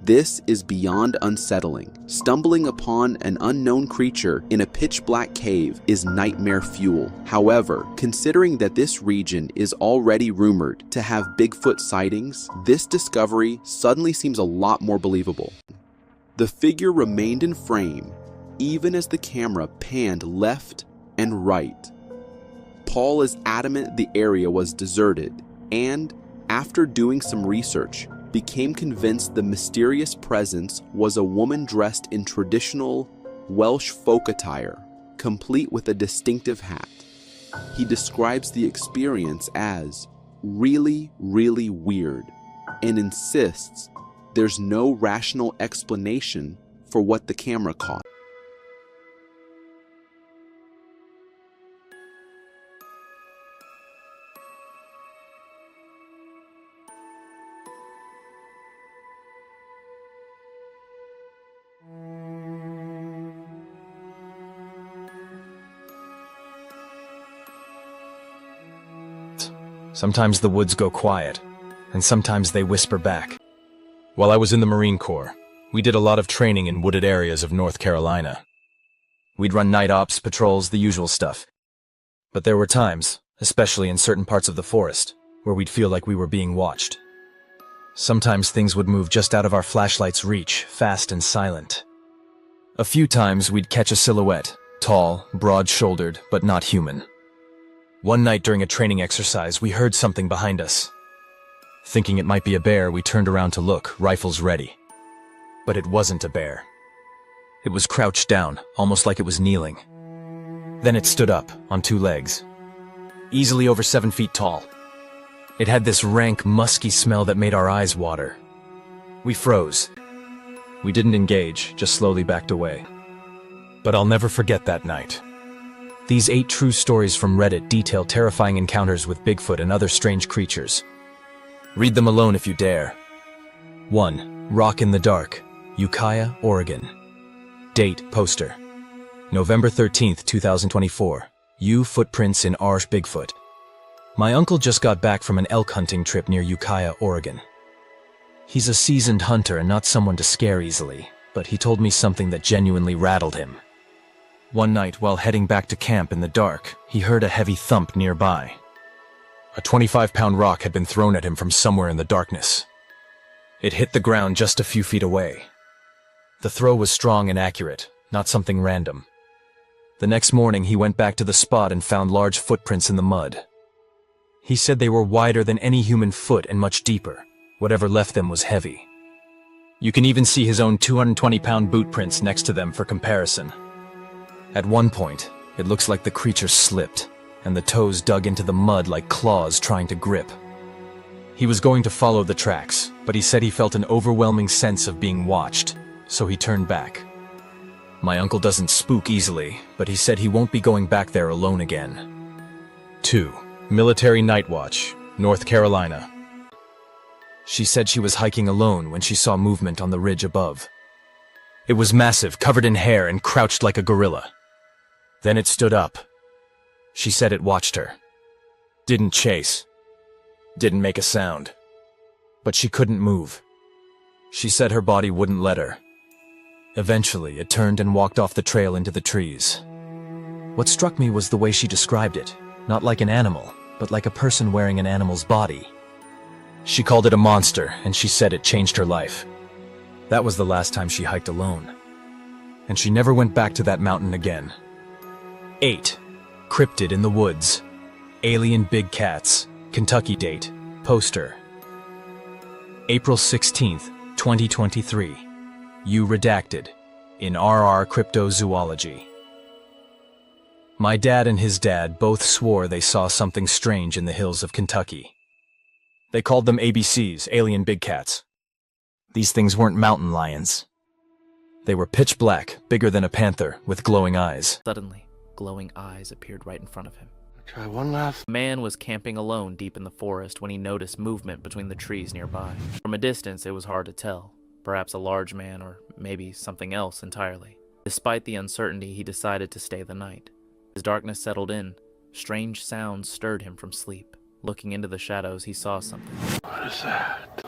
This is beyond unsettling. Stumbling upon an unknown creature in a pitch-black cave is nightmare fuel. However, considering that this region is already rumored to have Bigfoot sightings, this discovery suddenly seems a lot more believable. The figure remained in frame, even as the camera panned left and right. Paul is adamant the area was deserted, and, after doing some research, became convinced the mysterious presence was a woman dressed in traditional Welsh folk attire, complete with a distinctive hat. He describes the experience as really, really weird, and insists there's no rational explanation for what the camera caught. Sometimes the woods go quiet, and sometimes they whisper back. While I was in the Marine Corps, we did a lot of training in wooded areas of North Carolina. We'd run night ops, patrols, the usual stuff. But there were times, especially in certain parts of the forest, where we'd feel like we were being watched. Sometimes things would move just out of our flashlight's reach, fast and silent. A few times we'd catch a silhouette, tall, broad-shouldered, but not human. One night during a training exercise, we heard something behind us. Thinking it might be a bear, we turned around to look, rifles ready. But it wasn't a bear. It was crouched down, almost like it was kneeling. Then it stood up, on two legs. Easily over 7 feet tall. It had this rank, musky smell that made our eyes water. We froze. We didn't engage, just slowly backed away. But I'll never forget that night. These 8 true stories from Reddit detail terrifying encounters with Bigfoot and other strange creatures. Read them alone if you dare. 1. Rock in the Dark, Ukiah, Oregon. Date, poster. November 13th, 2024. Footprints in Arsh Bigfoot. My uncle just got back from an elk hunting trip near Ukiah, Oregon. He's a seasoned hunter and not someone to scare easily, but he told me something that genuinely rattled him. One night, while heading back to camp in the dark, he heard a heavy thump nearby. A 25-pound rock had been thrown at him from somewhere in the darkness. It hit the ground just a few feet away. The throw was strong and accurate, not something random. The next morning, he went back to the spot and found large footprints in the mud. He said they were wider than any human foot and much deeper. Whatever left them was heavy. You can even see his own 220-pound boot prints next to them for comparison. At one point, it looks like the creature slipped, and the toes dug into the mud like claws trying to grip. He was going to follow the tracks, but he said he felt an overwhelming sense of being watched, so he turned back. My uncle doesn't spook easily, but he said he won't be going back there alone again. 2. Military Night Watch, North Carolina. She said she was hiking alone when she saw movement on the ridge above. It was massive, covered in hair, and crouched like a gorilla. Then it stood up. She said it watched her. Didn't chase. Didn't make a sound. But she couldn't move. She said her body wouldn't let her. Eventually, it turned and walked off the trail into the trees. What struck me was the way she described it, not like an animal, but like a person wearing an animal's body. She called it a monster, and she said it changed her life. That was the last time she hiked alone. And she never went back to that mountain again. 8. Cryptid in the Woods, Alien Big Cats, Kentucky. Date, poster. April 16th, 2023. Redacted, in RR Cryptozoology. My dad and his dad both swore they saw something strange in the hills of Kentucky. They called them ABCs, Alien Big Cats. These things weren't mountain lions. They were pitch black, bigger than a panther, with glowing eyes. Suddenly, glowing eyes appeared right in front of him. Try one last. The man was camping alone deep in the forest when he noticed movement between the trees nearby. From a distance, it was hard to tell. Perhaps a large man, or maybe something else entirely. Despite the uncertainty, he decided to stay the night. As darkness settled in, strange sounds stirred him from sleep. Looking into the shadows, he saw something. What is that?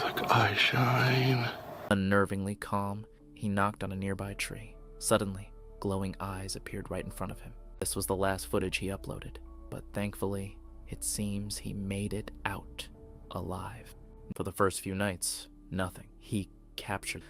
like eye shine. Unnervingly calm, he knocked on a nearby tree. Suddenly, glowing eyes appeared right in front of him. This was the last footage he uploaded, but thankfully, it seems he made it out alive. For the first few nights, nothing. He captured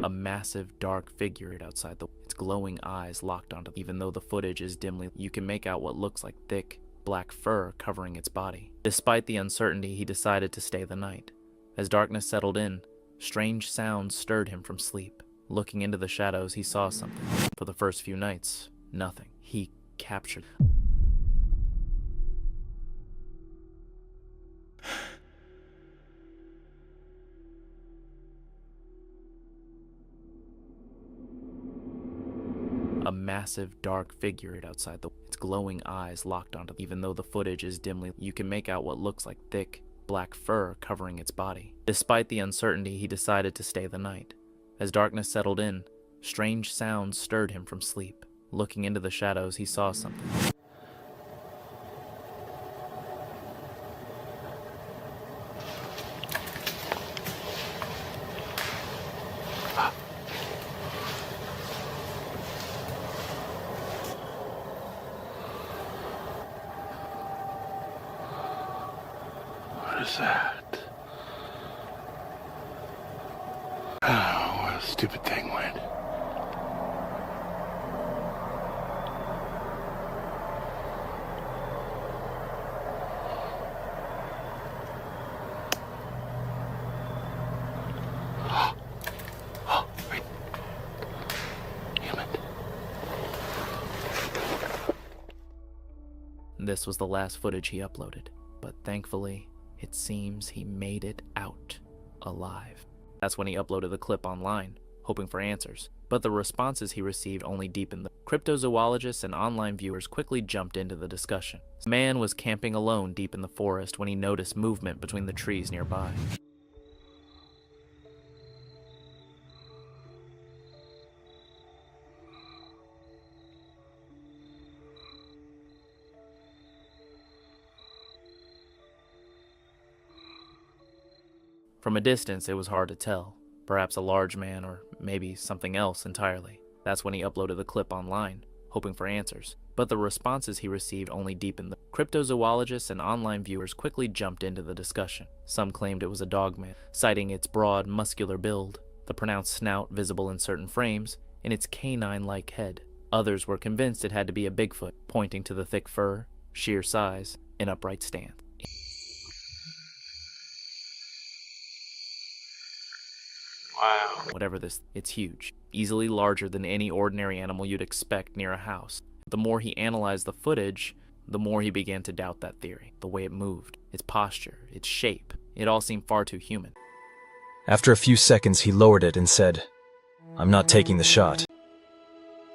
a massive dark figure outside its glowing eyes locked onto. Even though the footage is dimly, you can make out what looks like thick black fur covering its body. Despite the uncertainty, he decided to stay the night. As darkness settled in, strange sounds stirred him from sleep. Looking into the shadows, he saw something. For the first few nights, nothing. He captured a massive dark figure outside its glowing eyes locked onto. Even though the footage is dimly, you can make out what looks like thick black fur covering its body. Despite the uncertainty, he decided to stay the night. As darkness settled in, strange sounds stirred him from sleep. Looking into the shadows, he saw something. What is that? Oh, what a stupid thing went. Oh, wait. Damn it. This was the last footage he uploaded, but thankfully, it seems he made it out alive. That's when he uploaded the clip online, hoping for answers. But the responses he received only deepened the cryptozoologists and online viewers quickly jumped into the discussion. The man was camping alone deep in the forest when he noticed movement between the trees nearby. From a distance, it was hard to tell. Perhaps a large man, or maybe something else entirely. That's when he uploaded the clip online, hoping for answers. But the responses he received only deepened the cryptozoologists and online viewers quickly jumped into the discussion. Some claimed it was a dogman, citing its broad, muscular build, the pronounced snout visible in certain frames, and its canine-like head. Others were convinced it had to be a Bigfoot, pointing to the thick fur, sheer size, and upright stance. Wow. Whatever this, it's huge, easily larger than any ordinary animal you'd expect near a house. The more he analyzed the footage, the more he began to doubt that theory. The way it moved, its posture, its shape, it all seemed far too human. After a few seconds, he lowered it and said, "I'm not taking the shot."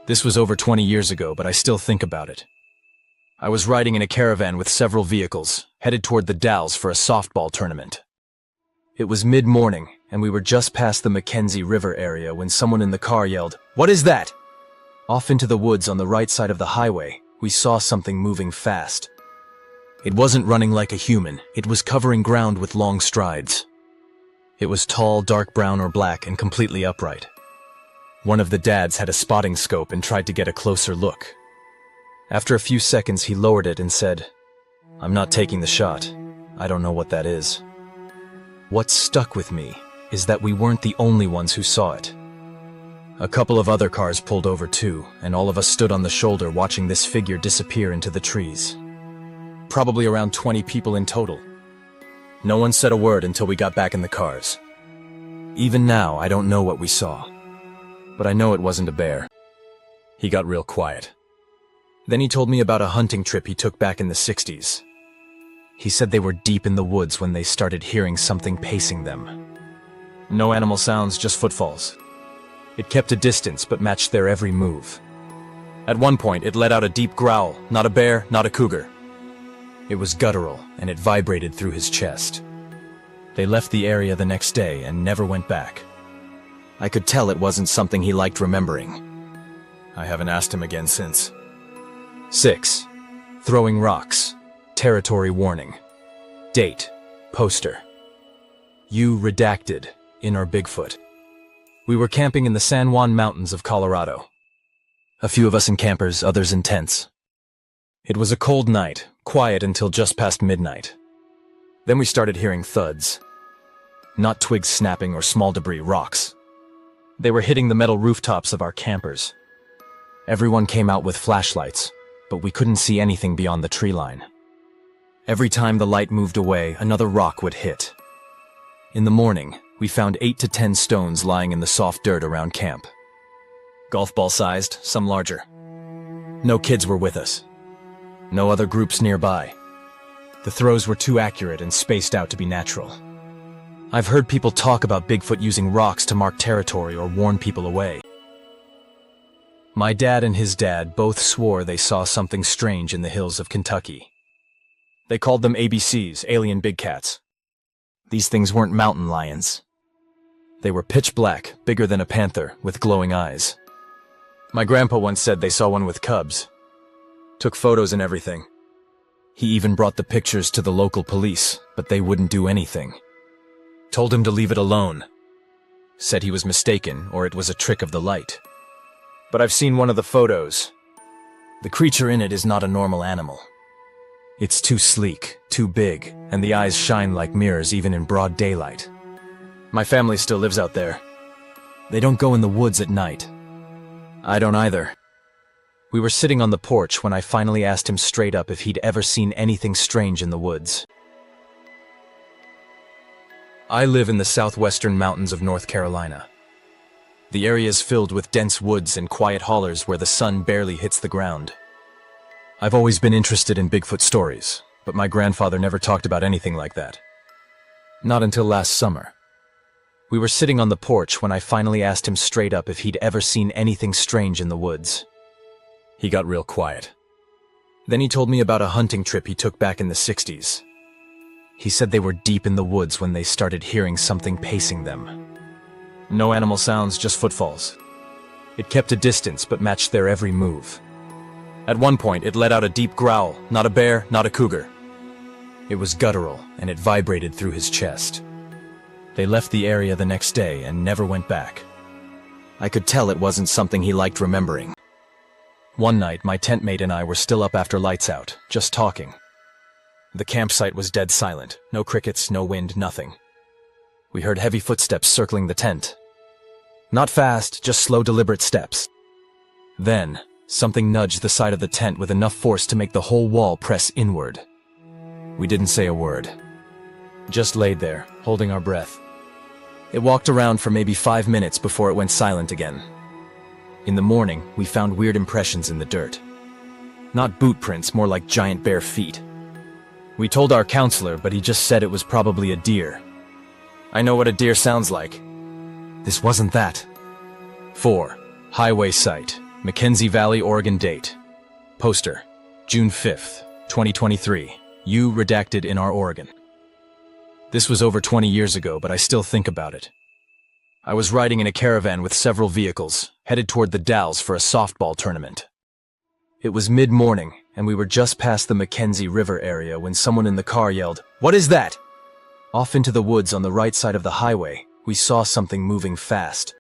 This was over 20 years ago, but I still think about it. I was riding in a caravan with several vehicles, headed toward the Dalles for a softball tournament. It was mid-morning, and we were just past the Mackenzie River area when someone in the car yelled, "What is that?" Off into the woods on the right side of the highway, we saw something moving fast. It wasn't running like a human, it was covering ground with long strides. It was tall, dark brown or black, and completely upright. One of the dads had a spotting scope and tried to get a closer look. After a few seconds, he lowered it and said, "I'm not taking the shot. I don't know what that is." What stuck with me is that we weren't the only ones who saw it. A couple of other cars pulled over too, and all of us stood on the shoulder watching this figure disappear into the trees. Probably around 20 people in total. No one said a word until we got back in the cars. Even now, I don't know what we saw, but I know it wasn't a bear. He got real quiet. Then he told me about a hunting trip he took back in the 60s. He said they were deep in the woods when they started hearing something pacing them. No animal sounds, just footfalls. It kept a distance but matched their every move. At one point, it let out a deep growl, not a bear, not a cougar. It was guttural, and it vibrated through his chest. They left the area the next day and never went back. I could tell it wasn't something he liked remembering. I haven't asked him again since. 6. Throwing rocks. Territory warning. Date. Poster. You redacted. In our Bigfoot. We were camping in the San Juan Mountains of Colorado. A few of us in campers, others in tents. It was a cold night, quiet until just past midnight. Then we started hearing thuds. Not twigs snapping or small debris, rocks. They were hitting the metal rooftops of our campers. Everyone came out with flashlights, but we couldn't see anything beyond the tree line. Every time the light moved away, another rock would hit. In the morning, we found 8 to 10 stones lying in the soft dirt around camp. Golf ball sized, some larger. No kids were with us. No other groups nearby. The throws were too accurate and spaced out to be natural. I've heard people talk about Bigfoot using rocks to mark territory or warn people away. My dad and his dad both swore they saw something strange in the hills of Kentucky. They called them ABCs, alien big cats. These things weren't mountain lions. They were pitch black, bigger than a panther, with glowing eyes. My grandpa once said they saw one with cubs. Took photos and everything. He even brought the pictures to the local police, but they wouldn't do anything. Told him to leave it alone. Said he was mistaken, or it was a trick of the light. But I've seen one of the photos. The creature in it is not a normal animal. It's too sleek, too big, and the eyes shine like mirrors even in broad daylight. My family still lives out there. They don't go in the woods at night. I don't either. We were sitting on the porch when I finally asked him straight up if he'd ever seen anything strange in the woods. I live in the southwestern mountains of North Carolina. The area is filled with dense woods and quiet hollers where the sun barely hits the ground. I've always been interested in Bigfoot stories, but my grandfather never talked about anything like that. Not until last summer. We were sitting on the porch when I finally asked him straight up if he'd ever seen anything strange in the woods. He got real quiet. Then he told me about a hunting trip he took back in the 60s. He said they were deep in the woods when they started hearing something pacing them. No animal sounds, just footfalls. It kept a distance but matched their every move. At one point, it let out a deep growl, not a bear, not a cougar. It was guttural, and it vibrated through his chest. They left the area the next day and never went back. I could tell it wasn't something he liked remembering. One night, my tent mate and I were still up after lights out, just talking. The campsite was dead silent, no crickets, no wind, nothing. We heard heavy footsteps circling the tent. Not fast, just slow, deliberate steps. Then, something nudged the side of the tent with enough force to make the whole wall press inward. We didn't say a word. Just laid there, holding our breath. It walked around for maybe 5 minutes before it went silent again. In the morning, we found weird impressions in the dirt. Not boot prints, more like giant bare feet. We told our counselor, but he just said it was probably a deer. I know what a deer sounds like. This wasn't that. 4. Highway site. Mackenzie Valley, Oregon date. Poster. June 5th, 2023. You redacted in our Oregon. This was over 20 years ago, but I still think about it. I was riding in a caravan with several vehicles, headed toward the Dalles for a softball tournament. It was mid-morning, and we were just past the Mackenzie River area when someone in the car yelled, "What is that?" Off into the woods on the right side of the highway, we saw something moving fast.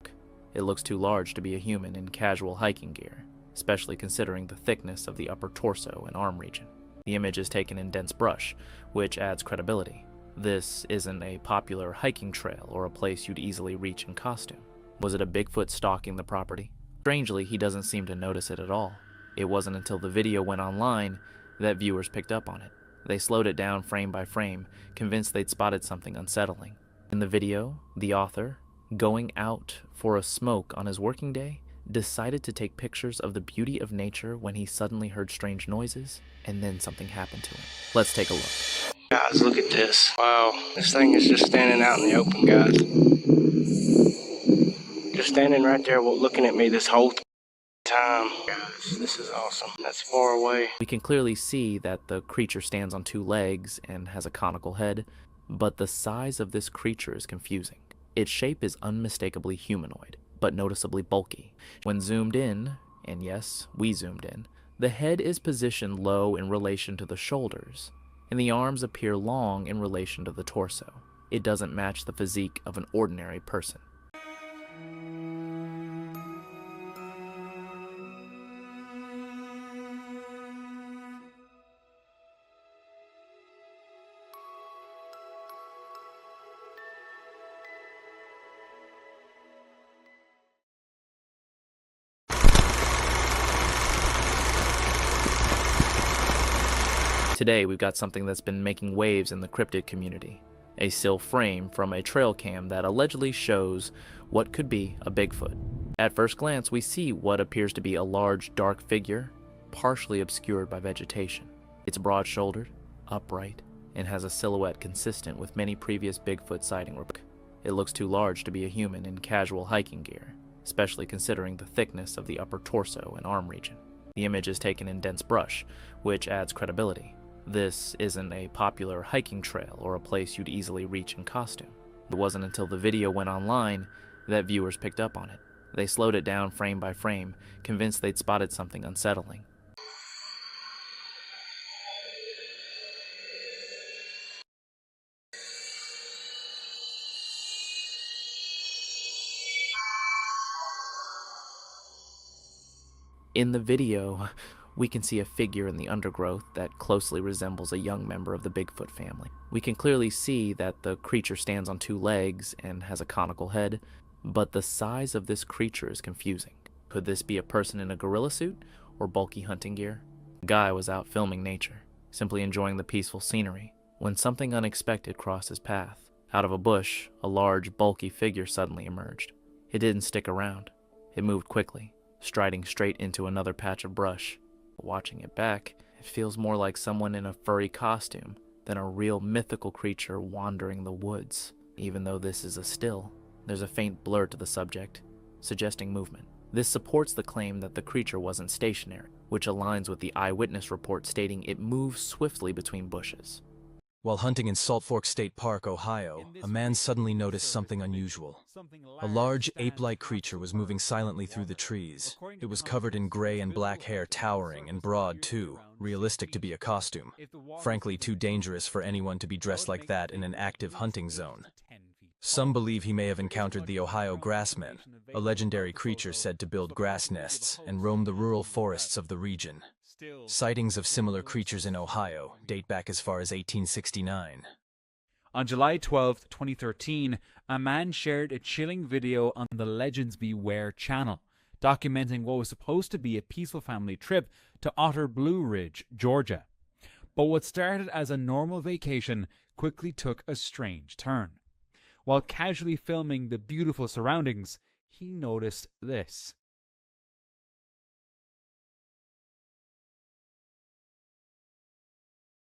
It looks too large to be a human in casual hiking gear, especially considering the thickness of the upper torso and arm region. The image is taken in dense brush, which adds credibility. This isn't a popular hiking trail or a place you'd easily reach in costume. Was it a Bigfoot stalking the property? Strangely, he doesn't seem to notice it at all. It wasn't until the video went online that viewers picked up on it. They slowed it down frame by frame, convinced they'd spotted something unsettling. In the video, the author, going out for a smoke on his working day, decided to take pictures of the beauty of nature when he suddenly heard strange noises, and then something happened to him. Let's take a look. Guys, look at this. Wow, this thing is just standing out in the open, guys. Just standing right there looking at me this whole time. Guys, this is awesome. That's far away. We can clearly see that the creature stands on 2 legs and has a conical head, but the size of this creature is confusing. Its shape is unmistakably humanoid, but noticeably bulky. When zoomed in, and yes, we zoomed in, the head is positioned low in relation to the shoulders, and the arms appear long in relation to the torso. It doesn't match the physique of an ordinary person. Today, we've got something that's been making waves in the cryptid community. A still frame from a trail cam that allegedly shows what could be a Bigfoot. At first glance, we see what appears to be a large, dark figure, partially obscured by vegetation. It's broad-shouldered, upright, and has a silhouette consistent with many previous Bigfoot sighting reports. It looks too large to be a human in casual hiking gear, especially considering the thickness of the upper torso and arm region. The image is taken in dense brush, which adds credibility. This isn't a popular hiking trail or a place you'd easily reach in costume. It wasn't until the video went online that viewers picked up on it. They slowed it down frame by frame, convinced they'd spotted something unsettling. In the video, we can see a figure in the undergrowth that closely resembles a young member of the Bigfoot family. We can clearly see that the creature stands on two legs and has a conical head, but the size of this creature is confusing. Could this be a person in a gorilla suit or bulky hunting gear? The guy was out filming nature, simply enjoying the peaceful scenery, when something unexpected crossed his path. Out of a bush, a large, bulky figure suddenly emerged. It didn't stick around. It moved quickly, striding straight into another patch of brush. Watching it back, it feels more like someone in a furry costume than a real mythical creature wandering the woods. Even though this is a still, there's a faint blur to the subject, suggesting movement. This supports the claim that the creature wasn't stationary, which aligns with the eyewitness report stating it moves swiftly between bushes. While hunting in Salt Fork State Park, Ohio, a man suddenly noticed something unusual. A large ape-like creature was moving silently through the trees. It was covered in gray and black hair, towering and broad too, realistic to be a costume. Frankly, too dangerous for anyone to be dressed like that in an active hunting zone. Some believe he may have encountered the Ohio grassman, a legendary creature said to build grass nests and roam the rural forests of the region. Sightings of similar creatures in Ohio date back as far as 1869. On July 12, 2013, a man shared a chilling video on the Legends Beware channel, documenting what was supposed to be a peaceful family trip to Otter Blue Ridge, Georgia. But what started as a normal vacation quickly took a strange turn. While casually filming the beautiful surroundings, he noticed this.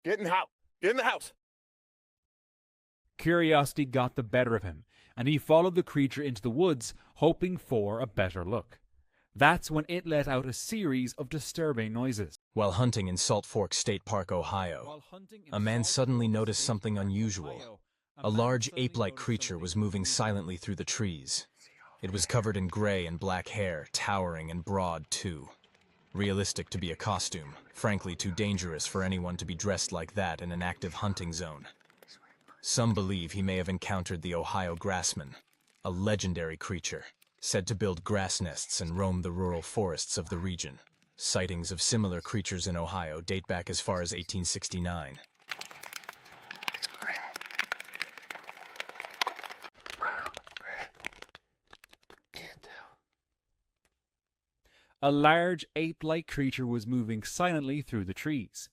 Get in the house! Get in the house! Curiosity got the better of him, and he followed the creature into the woods, hoping for a better look. That's when it let out a series of disturbing noises. While hunting in Salt Fork State Park, Ohio, a man suddenly noticed something unusual. A large ape-like creature was moving silently through the trees. It was covered in gray and black hair, towering and broad too. Realistic to be a costume, frankly too dangerous for anyone to be dressed like that in an active hunting zone. Some believe he may have encountered the Ohio grassman, a legendary creature, said to build grass nests and roam the rural forests of the region. Sightings of similar creatures in Ohio date back as far as 1869. A large ape-like creature was moving silently through the trees.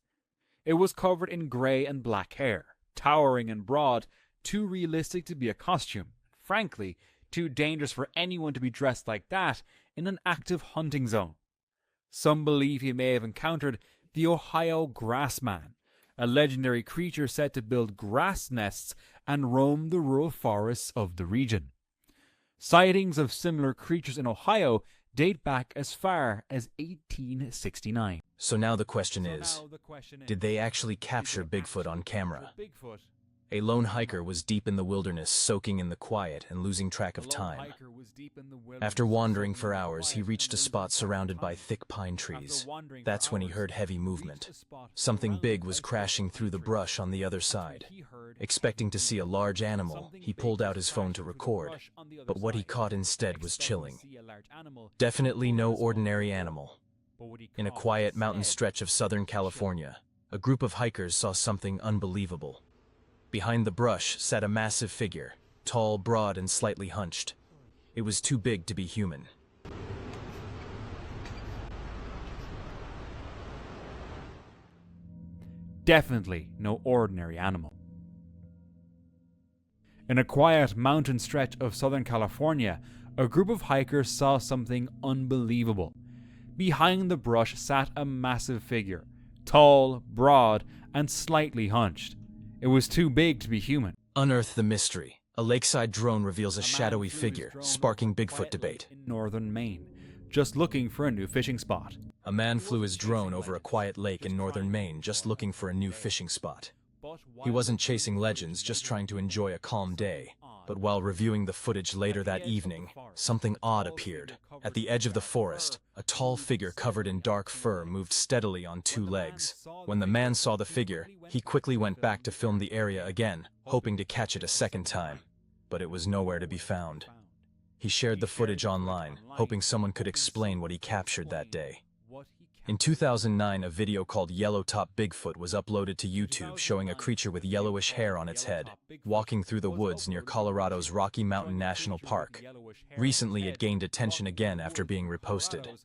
It was covered in gray and black hair, towering and broad, too realistic to be a costume. Frankly, too dangerous for anyone to be dressed like that in an active hunting zone. Some believe he may have encountered the Ohio grassman, a legendary creature said to build grass nests and roam the rural forests of the region. Sightings of similar creatures in Ohio date back as far as 1869. So now the question is, did they actually capture Bigfoot on camera? A lone hiker was deep in the wilderness, soaking in the quiet and losing track of time. After wandering for hours, he reached a spot surrounded by thick pine trees. That's when he heard heavy movement. Something big was crashing through the brush on the other side. Expecting to see a large animal, he pulled out his phone to record, but what he caught instead was chilling. Definitely no ordinary animal. In a quiet mountain stretch of Southern California, a group of hikers saw something unbelievable. Behind the brush sat a massive figure, tall, broad, and slightly hunched. It was too big to be human. Definitely no ordinary animal. In a quiet mountain stretch of Southern California, a group of hikers saw something unbelievable. Behind the brush sat a massive figure, tall, broad, and slightly hunched. It was too big to be human. Unearth the mystery. A lakeside drone reveals a shadowy figure, sparking Bigfoot debate. In northern Maine, just looking for a new fishing spot. A man flew his drone over a quiet lake in northern Maine, just looking for a new fishing spot. He wasn't chasing legends, just trying to enjoy a calm day. But while reviewing the footage later that evening, something odd appeared. At the edge of the forest, a tall figure covered in dark fur moved steadily on two legs. When the man saw the figure, he quickly went back to film the area again, hoping to catch it a second time. But it was nowhere to be found. He shared the footage online, hoping someone could explain what he captured that day. In 2009, a video called Yellow Top Bigfoot was uploaded to YouTube showing a creature with yellowish hair on its head, walking through the woods near Colorado's Rocky Mountain National Park. Recently, it gained attention again after being reposted.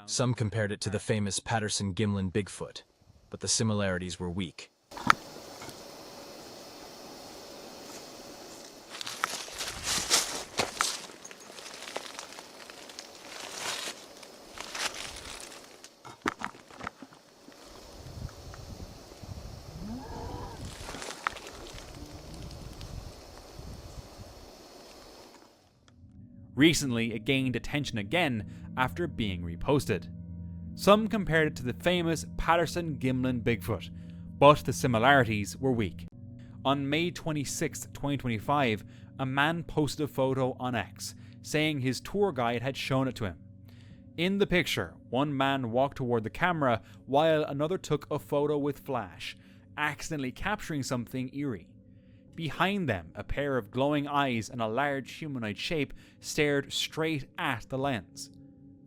Some compared it to the famous Patterson-Gimlin Bigfoot, but the similarities were weak. Recently, it gained attention again after being reposted. Some compared it to the famous Patterson-Gimlin Bigfoot, but the similarities were weak. On May 26, 2025, a man posted a photo on X, saying his tour guide had shown it to him. In the picture, one man walked toward the camera while another took a photo with flash, accidentally capturing something eerie. Behind them, a pair of glowing eyes and a large humanoid shape stared straight at the lens.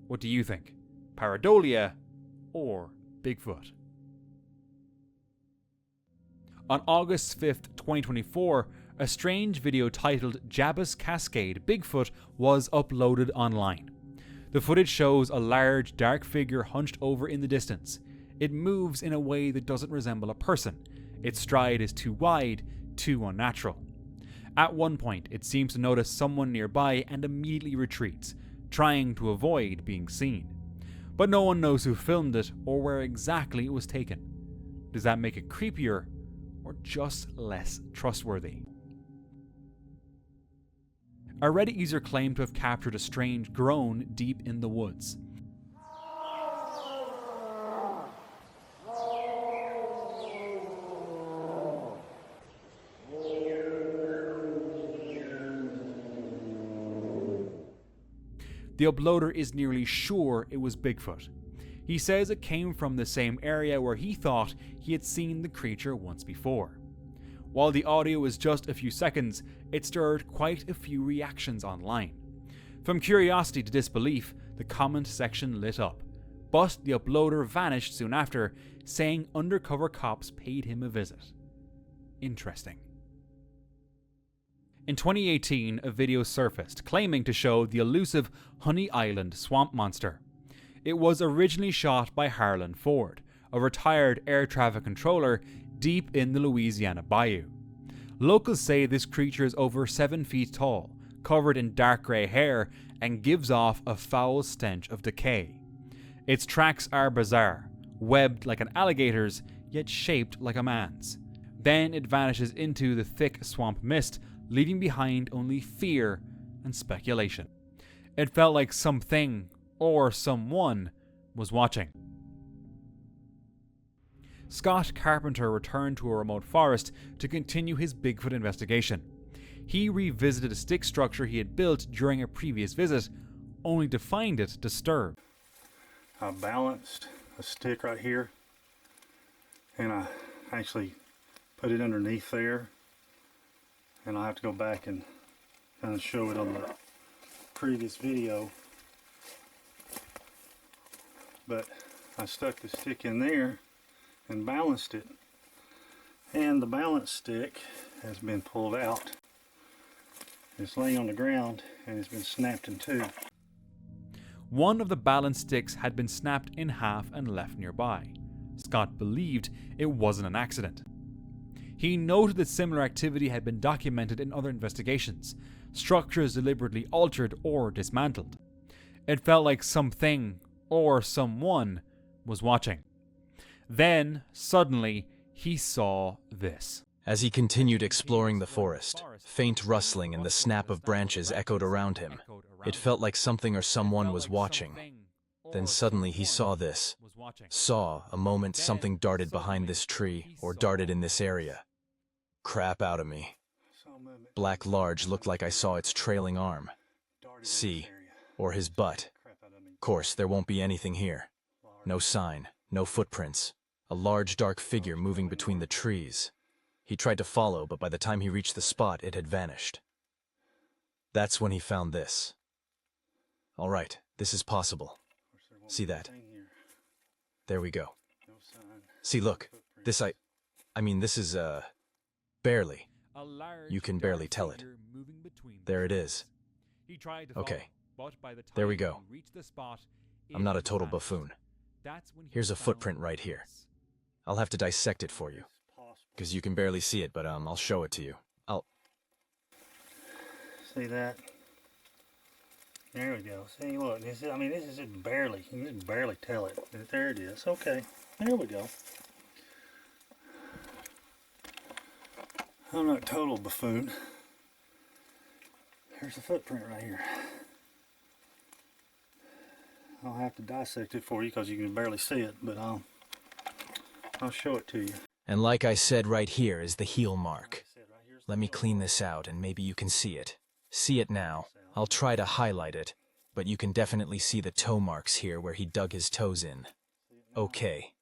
What do you think? Pareidolia or Bigfoot? On August 5th, 2024, a strange video titled Jabba's Cascade Bigfoot was uploaded online. The footage shows a large, dark figure hunched over in the distance. It moves in a way that doesn't resemble a person. Its stride is too wide, too unnatural. At one point, it seems to notice someone nearby and immediately retreats, trying to avoid being seen. But no one knows who filmed it or where exactly it was taken. Does that make it creepier or just less trustworthy? A Reddit user claimed to have captured a strange groan deep in the woods. The uploader is nearly sure it was Bigfoot. He says it came from the same area where he thought he had seen the creature once before. While the audio is just a few seconds, it stirred quite a few reactions online. From curiosity to disbelief, the comment section lit up, but the uploader vanished soon after, saying undercover cops paid him a visit. Interesting. In 2018, a video surfaced claiming to show the elusive Honey Island swamp monster. It was originally shot by Harlan Ford, a retired air traffic controller deep in the Louisiana bayou. Locals say this creature is over 7 feet tall, covered in dark grey hair, and gives off a foul stench of decay. Its tracks are bizarre, webbed like an alligator's, yet shaped like a man's. Then it vanishes into the thick swamp mist, leaving behind only fear and speculation. It felt like something, or someone, was watching. Scott Carpenter returned to a remote forest to continue his Bigfoot investigation. He revisited a stick structure he had built during a previous visit, only to find it disturbed. I balanced a stick right here, and I actually put it underneath there, and I'll have to go back and kind of show it on the previous video. But I stuck the stick in there and balanced it, and the balance stick has been pulled out. It's laying on the ground and it's been snapped in two. One of the balance sticks had been snapped in half and left nearby. Scott believed it wasn't an accident. He noted that similar activity had been documented in other investigations, structures deliberately altered or dismantled. It felt like something or someone was watching. Then, suddenly, he saw this. As he continued exploring the forest, faint rustling and the snap of branches echoed around him. It felt like something or someone was watching. Then suddenly he saw this. Saw, a moment, something darted behind this tree, or darted in this area. Crap out of me. Black large, looked like I saw its trailing arm. See, or his butt. Course, there won't be anything here. No sign, no footprints. A large dark figure moving between the trees. He tried to follow, but by the time he reached the spot, it had vanished. That's when he found this. All right, this is possible. See that? There we go. See, look. This this is, barely. You can barely tell it. There it is. Okay. There we go. I'm not a total buffoon. Here's a footprint right here. I'll have to dissect it for you, because you can barely see it, but I'll show it to you. See that? There we go. See, look. This is just barely. You can just barely tell it. There it is. Okay. There we go. I'm not a total buffoon. There's a footprint right here. I'll have to dissect it for you because you can barely see it, but I'll show it to you. And like I said, right here is the heel mark. Let me clean this out and maybe you can see it. See it now. I'll try to highlight it, but you can definitely see the toe marks here where he dug his toes in. Okay.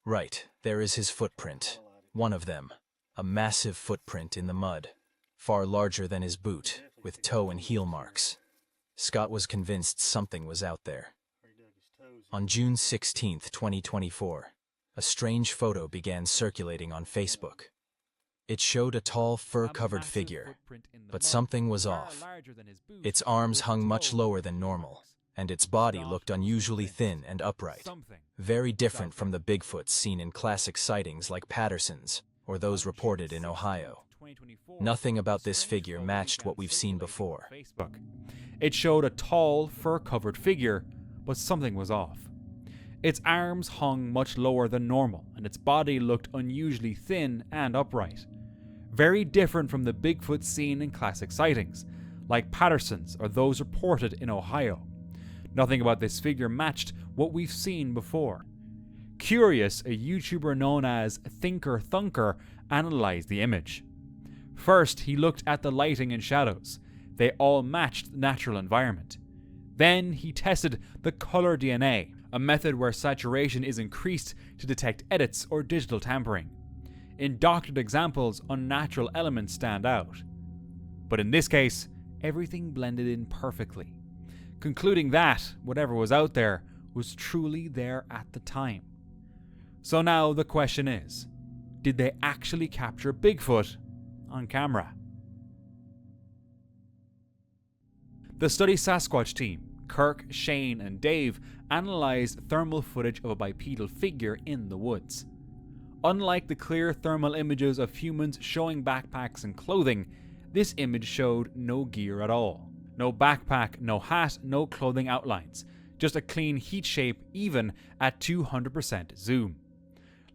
Right, there is his footprint. One of them. A massive footprint in the mud. Far larger than his boot, with toe and heel marks. Scott was convinced something was out there. On June 16, 2024, a strange photo began circulating on Facebook. It showed a tall, fur-covered figure, but something was off. Its arms hung much lower than normal, and its body looked unusually thin and upright, very different from the Bigfoots seen in classic sightings like Patterson's, or those reported in Ohio. Nothing about this figure matched what we've seen before. It showed a tall, fur-covered figure, but something was off. Its arms hung much lower than normal, and its body looked unusually thin and upright. Very different from the Bigfoot seen in classic sightings, like Patterson's or those reported in Ohio. Nothing about this figure matched what we've seen before. Curious, a YouTuber known as Thinker Thunker analyzed the image. First, he looked at the lighting and shadows. They all matched the natural environment. Then he tested the color DNA, a method where saturation is increased to detect edits or digital tampering. In doctored examples, unnatural elements stand out. But in this case, everything blended in perfectly, concluding that whatever was out there was truly there at the time. So now the question is, did they actually capture Bigfoot on camera? The Study Sasquatch team, Kirk, Shane, and Dave, analyzed thermal footage of a bipedal figure in the woods. Unlike the clear thermal images of humans showing backpacks and clothing, this image showed no gear at all. No backpack, no hat, no clothing outlines. Just a clean heat shape even at 200% zoom.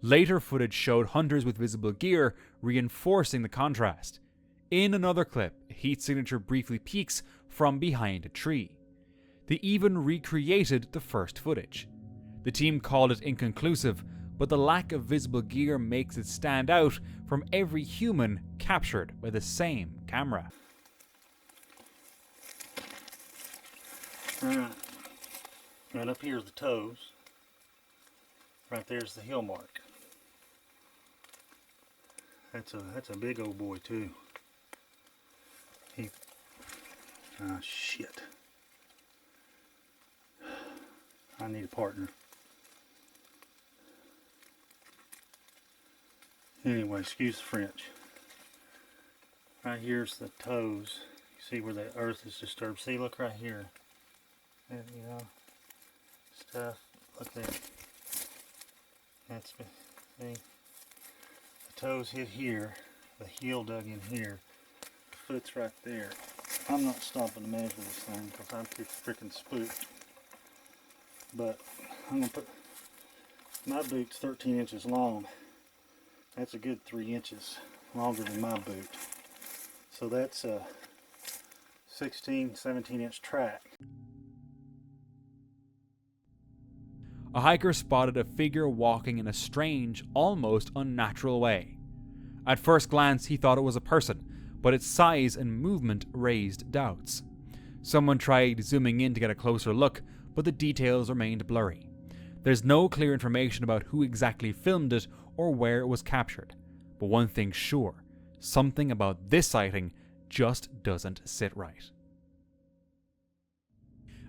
Later footage showed hunters with visible gear, reinforcing the contrast. In another clip, a heat signature briefly peeks from behind a tree. They even recreated the first footage. The team called it inconclusive, but the lack of visible gear makes it stand out from every human captured by the same camera. Alright, right up here's the toes. Right there's the heel mark. That's a big old boy too. Shit. I need a partner. Anyway, excuse the French. Right here's the toes. You see where the earth is disturbed. See, look right here. And, you know, stuff. Look there. That's, see, the toes hit here. The heel dug in here. The foot's right there. I'm not stopping to measure this thing because I'm too freaking spooked. But I'm gonna put my boot's 13 inches long. That's a good 3 inches longer than my boot. So that's a 16, 17 inch track. A hiker spotted a figure walking in a strange, almost unnatural way. At first glance, he thought it was a person, but its size and movement raised doubts. Someone tried zooming in to get a closer look, but the details remained blurry. There's no clear information about who exactly filmed it or where it was captured. But one thing's sure, something about this sighting just doesn't sit right.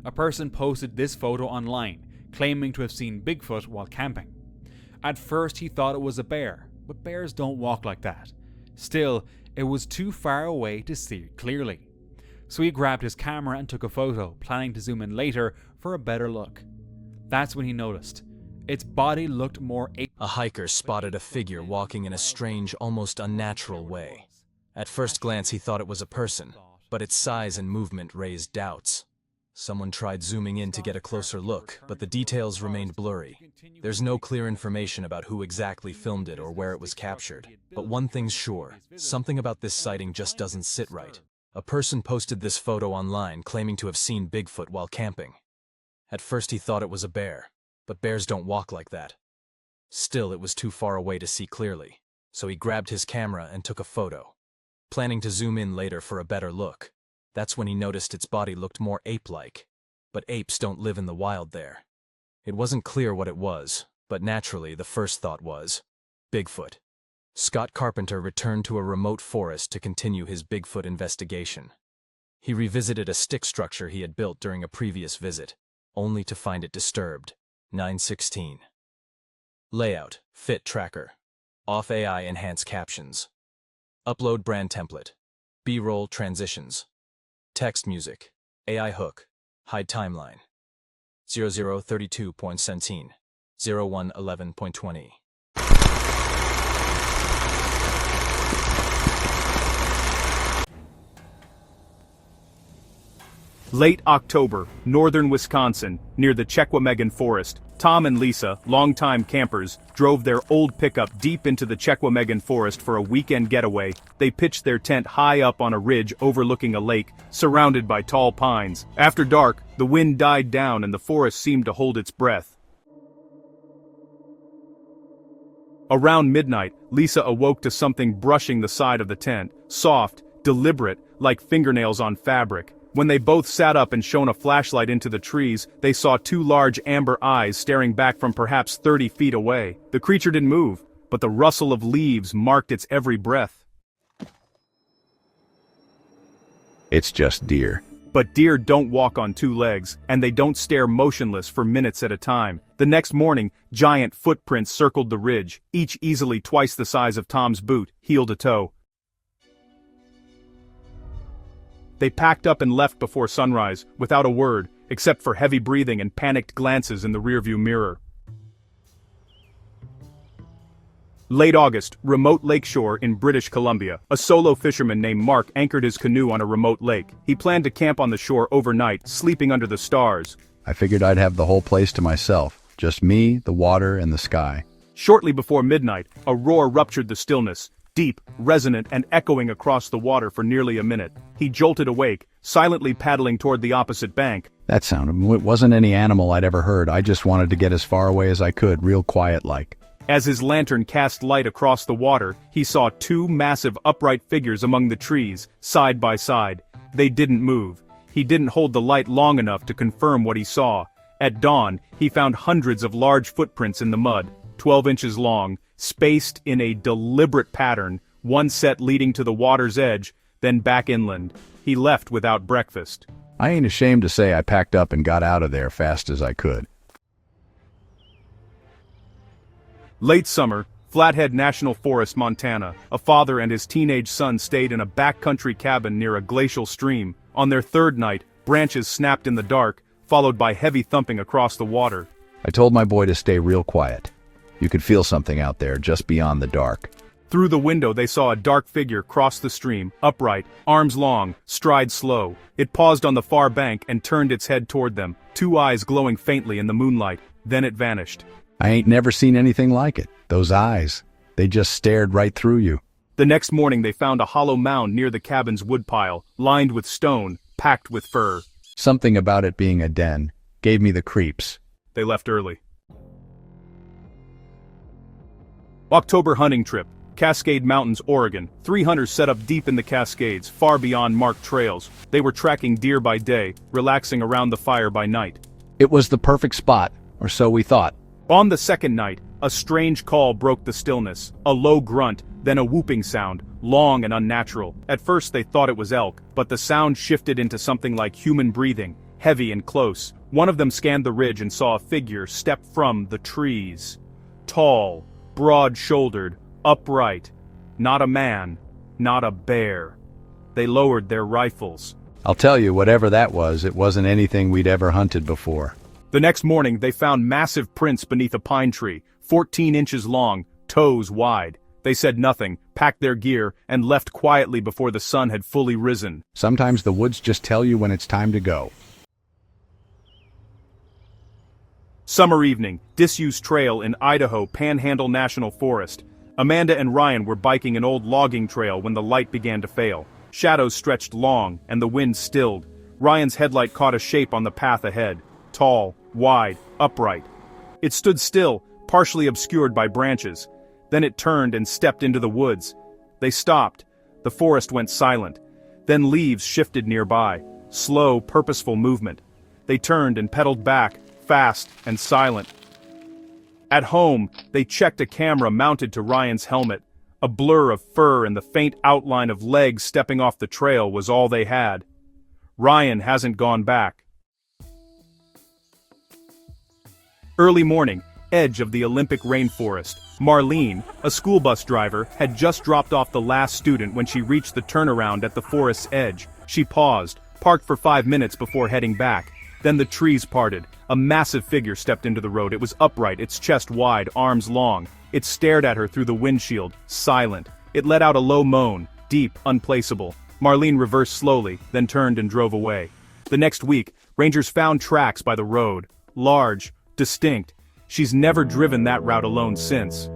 A person posted this photo online, claiming to have seen Bigfoot while camping. At first he thought it was a bear, but bears don't walk like that. Still, it was too far away to see it clearly. So he grabbed his camera and took a photo, planning to zoom in later for a better look. That's when he noticed. Its body looked more A hiker spotted a figure walking in a strange, almost unnatural way. At first glance he thought it was a person, but its size and movement raised doubts. Someone tried zooming in to get a closer look, but the details remained blurry. There's no clear information about who exactly filmed it or where it was captured. But one thing's sure, something about this sighting just doesn't sit right. A person posted this photo online claiming to have seen Bigfoot while camping. At first he thought it was a bear, but bears don't walk like that. Still, it was too far away to see clearly, so he grabbed his camera and took a photo, planning to zoom in later for a better look. That's when he noticed its body looked more ape-like, but apes don't live in the wild there. It wasn't clear what it was, but naturally the first thought was Bigfoot. Scott Carpenter returned to a remote forest to continue his Bigfoot investigation. He revisited a stick structure he had built during a previous visit, only to find it disturbed. 9:16. Layout, fit tracker. Off AI enhance captions. Upload brand template. B-roll transitions. Text music. AI hook. Hide timeline. 0032.17. 0111.20. Late October, northern Wisconsin, near the Chequamegon Forest, Tom and Lisa, longtime campers, drove their old pickup deep into the Chequamegon Forest for a weekend getaway. They pitched their tent high up on a ridge overlooking a lake, surrounded by tall pines. After dark, the wind died down and the forest seemed to hold its breath. Around midnight, Lisa awoke to something brushing the side of the tent, soft, deliberate, like fingernails on fabric. When they both sat up and shone a flashlight into the trees, they saw two large amber eyes staring back from perhaps 30 feet away. The creature didn't move, but the rustle of leaves marked its every breath. It's just deer. But deer don't walk on two legs, and they don't stare motionless for minutes at a time. The next morning, giant footprints circled the ridge, each easily twice the size of Tom's boot, heel to toe. They packed up and left before sunrise, without a word, except for heavy breathing and panicked glances in the rearview mirror. Late August, remote lakeshore in British Columbia. A solo fisherman named Mark anchored his canoe on a remote lake. He planned to camp on the shore overnight, sleeping under the stars. I figured I'd have the whole place to myself. Just me, the water, and the sky. Shortly before midnight, a roar ruptured the stillness. Deep, resonant, and echoing across the water for nearly a minute. He jolted awake, silently paddling toward the opposite bank. That sound, it wasn't any animal I'd ever heard. I just wanted to get as far away as I could, real quiet-like. As his lantern cast light across the water, he saw two massive upright figures among the trees, side by side. They didn't move. He didn't hold the light long enough to confirm what he saw. At dawn, he found hundreds of large footprints in the mud, 12 inches long, spaced in a deliberate pattern, one set leading to the water's edge, then back inland. He left without breakfast. I ain't ashamed to say I packed up and got out of there fast as I could. Late summer, Flathead National Forest, Montana. A father and his teenage son stayed in a backcountry cabin near a glacial stream. On their third night, branches snapped in the dark, followed by heavy thumping across the water. I told my boy to stay real quiet. You could feel something out there just beyond the dark. Through the window they saw a dark figure cross the stream, upright, arms long, stride slow. It paused on the far bank and turned its head toward them, two eyes glowing faintly in the moonlight. Then it vanished. I ain't never seen anything like it. Those eyes, they just stared right through you. The next morning they found a hollow mound near the cabin's woodpile, lined with stone, packed with fur. Something about it being a den gave me the creeps. They left early. October hunting trip. Cascade Mountains, Oregon. 3 hunters set up deep in the Cascades, far beyond marked trails. They were tracking deer by day, relaxing around the fire by night. It was the perfect spot, or so we thought. On the second night, a strange call broke the stillness. A low grunt, then a whooping sound, long and unnatural. At first they thought it was elk, but the sound shifted into something like human breathing, heavy and close. One of them scanned the ridge and saw a figure step from the trees. Tall, broad-shouldered, upright. Not a man, not a bear. They lowered their rifles. I'll tell you, whatever that was, it wasn't anything we'd ever hunted before. The next morning they found massive prints beneath a pine tree, 14 inches long, toes wide. They said nothing, packed their gear, and left quietly before the sun had fully risen. Sometimes the woods just tell you when it's time to go. Summer evening, disused trail in Idaho Panhandle National Forest. Amanda and Ryan were biking an old logging trail when the light began to fail. Shadows stretched long, and the wind stilled. Ryan's headlight caught a shape on the path ahead. Tall, wide, upright. It stood still, partially obscured by branches. Then it turned and stepped into the woods. They stopped. The forest went silent. Then leaves shifted nearby. Slow, purposeful movement. They turned and pedaled back, fast and silent. At home, they checked a camera mounted to Ryan's helmet. A blur of fur and the faint outline of legs stepping off the trail was all they had. Ryan hasn't gone back. Early morning, edge of the Olympic rainforest. Marlene, a school bus driver, had just dropped off the last student when she reached the turnaround at the forest's edge. She paused, parked for 5 minutes before heading back. Then the trees parted. A massive figure stepped into the road. It was upright, its chest wide, arms long. It stared at her through the windshield, silent. It let out a low moan, deep, unplaceable. Marlene reversed slowly, then turned and drove away. The next week, rangers found tracks by the road. Large, distinct. She's never driven that route alone since.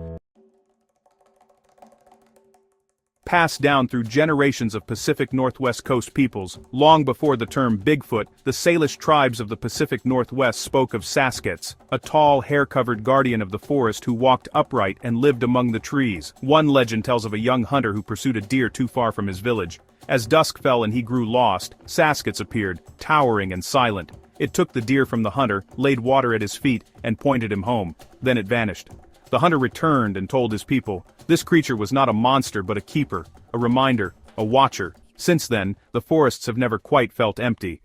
Passed down through generations of Pacific Northwest coast peoples, long before the term Bigfoot, the Salish tribes of the Pacific Northwest spoke of Saskets, a tall, hair-covered guardian of the forest who walked upright and lived among the trees. One legend tells of a young hunter who pursued a deer too far from his village. As dusk fell and he grew lost, Saskets appeared, towering and silent. It took the deer from the hunter, laid water at his feet, and pointed him home. Then it vanished. The hunter returned and told his people. This creature was not a monster but a keeper, a reminder, a watcher. Since then, the forests have never quite felt empty.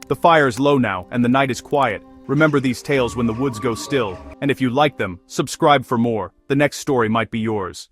The fire's low now, and the night is quiet. Remember these tales when the woods go still. And if you like them, subscribe for more. The next story might be yours.